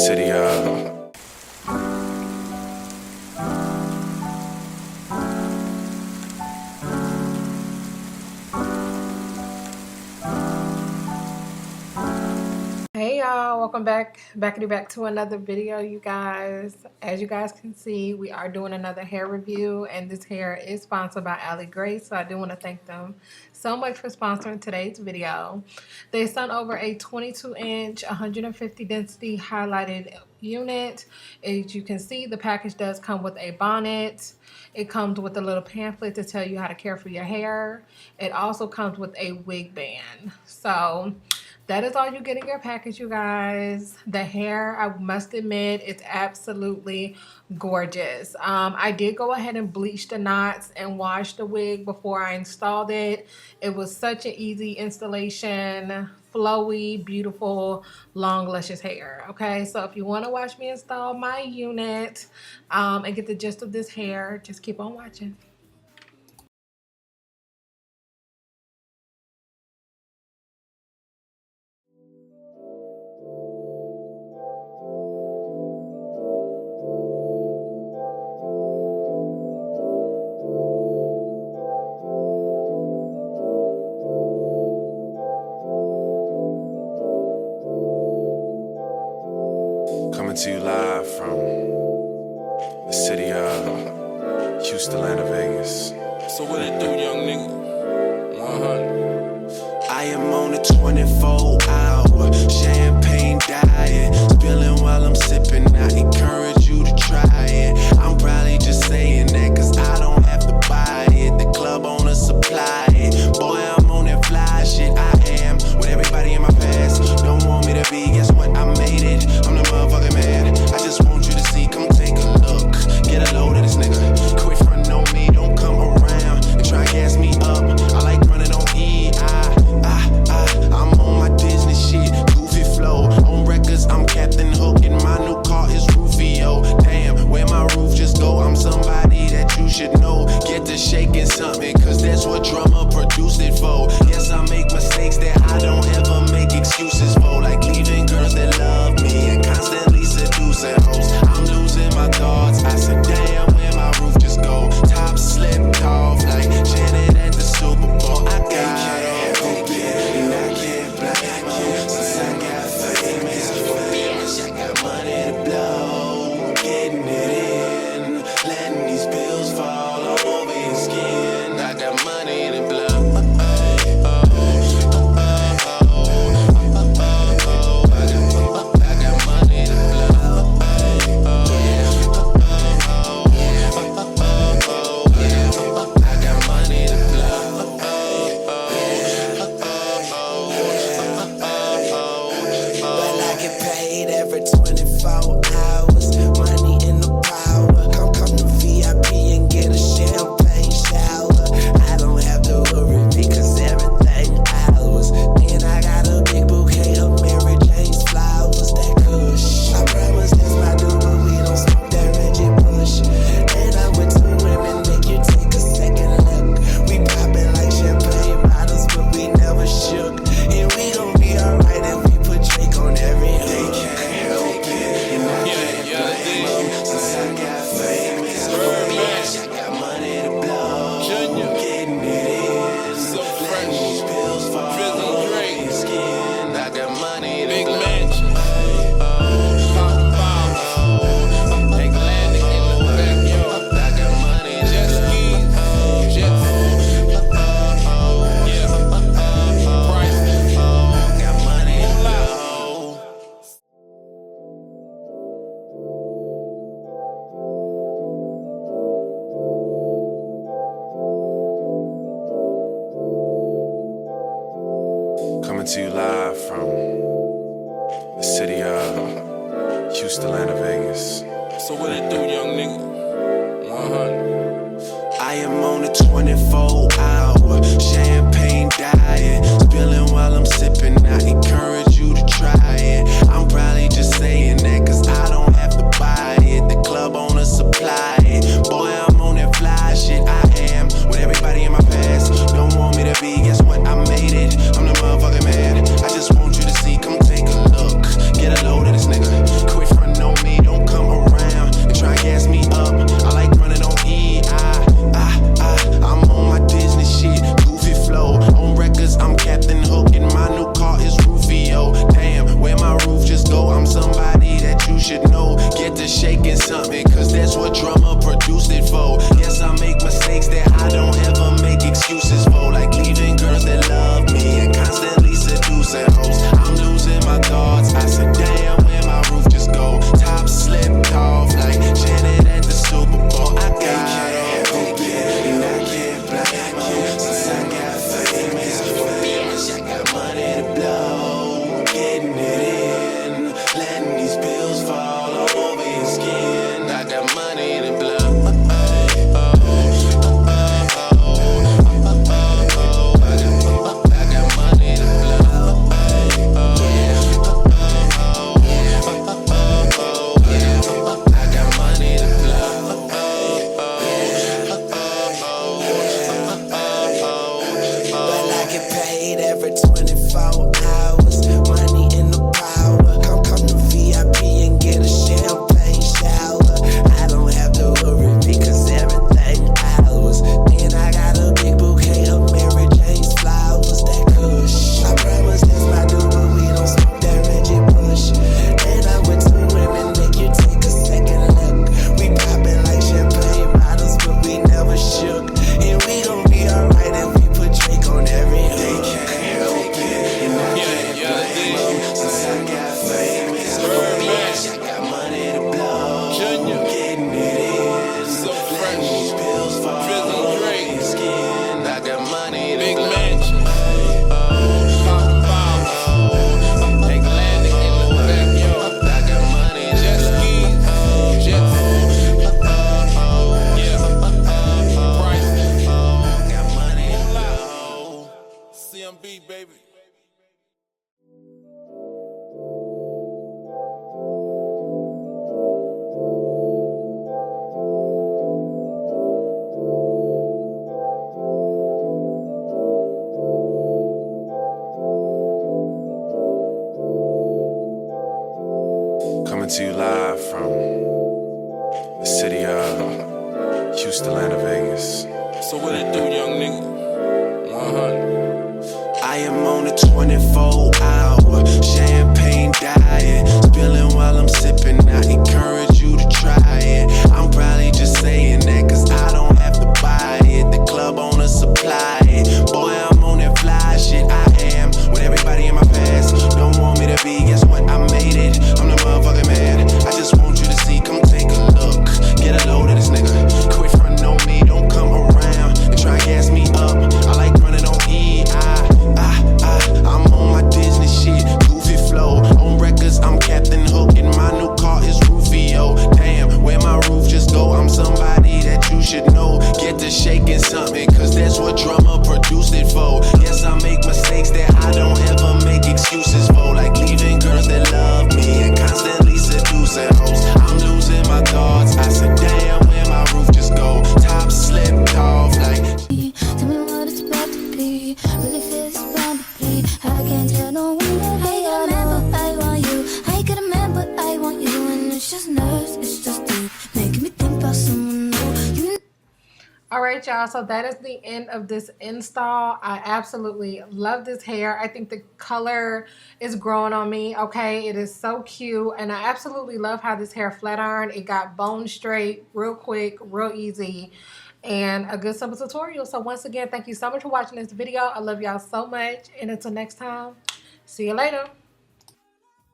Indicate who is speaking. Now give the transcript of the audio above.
Speaker 1: city
Speaker 2: Hey y'all, welcome back to another video, you guys. As you guys can see, we are doing another hair review, and this hair is sponsored by Ali Grace, so I do want to thank them so much for sponsoring today's video. They sent over a 22-inch 150 density highlighted unit. As you can see, the package does come with a bonnet. It comes with a little pamphlet to tell you how to care for your hair. It also comes with a wig band. So that is all you get in your package, you guys. The hair, I must admit, it's absolutely gorgeous. I did go ahead and bleach the knots and wash the wig before I installed it. It was such an easy installation, flowy, beautiful, long, luscious hair. Okay, so if you want to watch me install my unit and get the gist of this hair, just keep on watching.
Speaker 1: coming to you live from the city of Houston, Atlanta, Vegas.
Speaker 3: So what it do, young nigga? 100.
Speaker 4: I am on a 24-hour champagne diet, spilling while I'm sipping. I encourage you to try it. I'm probably just saying that cause I don't have to buy it. The club owner supply it. Boy, I'm on that fly shit. I am with everybody in my past. Don't want me to be, guess what? I made it. I'm the motherfucking man. I just want you to see, come take a look. Get a load of this nigga. Quit frontin' on me, don't come around and try and gas me up. I like running on E. I'm on my Disney shit, goofy flow. On records, I'm Captain Hook, and my new car is Rufio. Damn, where my roof just go? I'm somebody that you should know. Get to shaking something, cause that's what drummer produced it for. Yes, I make mistakes that I don't ever make excuses for, like leaving girls that love me and constantly seducing hoes. I'm losing my thoughts. I said, damn, where my roof just go? Top slipped off like Janet at the Super Bowl. I got
Speaker 1: coming to you live from the city of Houston, Atlanta, Vegas.
Speaker 3: So what it do, young nigga? 100.
Speaker 4: I am on a 24-hour champagne diet, spilling while I'm sipping. I encourage you to try it. I'm probably just saying that cause I don't have to buy it. The club owner supply it. Boy, I'm on that fly shit. I am with everybody in my past. Don't want me to be, guess what? I made it. I'm the motherfucking man. I just want you to see, come take a look. Get a load of this nigga. Quit
Speaker 1: live from the city of Houston, Atlanta, Vegas.
Speaker 3: So what it do, young nigga? 100.
Speaker 4: I am on a 24-hour champagne diet, spilling while I'm sipping. I encourage you to try it. I'm probably just saying that cause I don't have to buy it. The club owner supply it. Boy, I'm on that fly shit. I am with everybody in my past. Don't want me to be, guess what? I made it. I'm the motherfucking man. I just want you to see, come take a look. Get a load of this nigga. Quit frontin' on me, don't come around and try and gas me up. I like running on E. I'm on my Disney shit, goofy flow. On records, I'm Captain Hook, and my new car is Rufio. Damn, where my roof just go? I'm somebody that you should know. Get to shaking something, cause that's what drummer produced it for. Yes, I make mistakes that I don't ever make excuses for, like leaving girls that love me and constantly seducing hoes. I'm losing my thoughts. I said, damn, where my roof just go? Top slipped off like.
Speaker 5: Tell me what it's about to be. Really feel it's bound to be. I can't tell no one that I got a man, but I want you. I got a man, but I want you. And it's just nerves, it's just deep, making me think about someone new.
Speaker 2: All right, y'all, so that is the end of this install. I absolutely love this hair. I think the color is growing on me. Okay, it is so cute, and I absolutely love how this hair flat iron. It got bone straight real quick, real easy, and a good simple tutorial. So once again, thank you so much for watching this video. I love y'all so much, and until next time, see you later.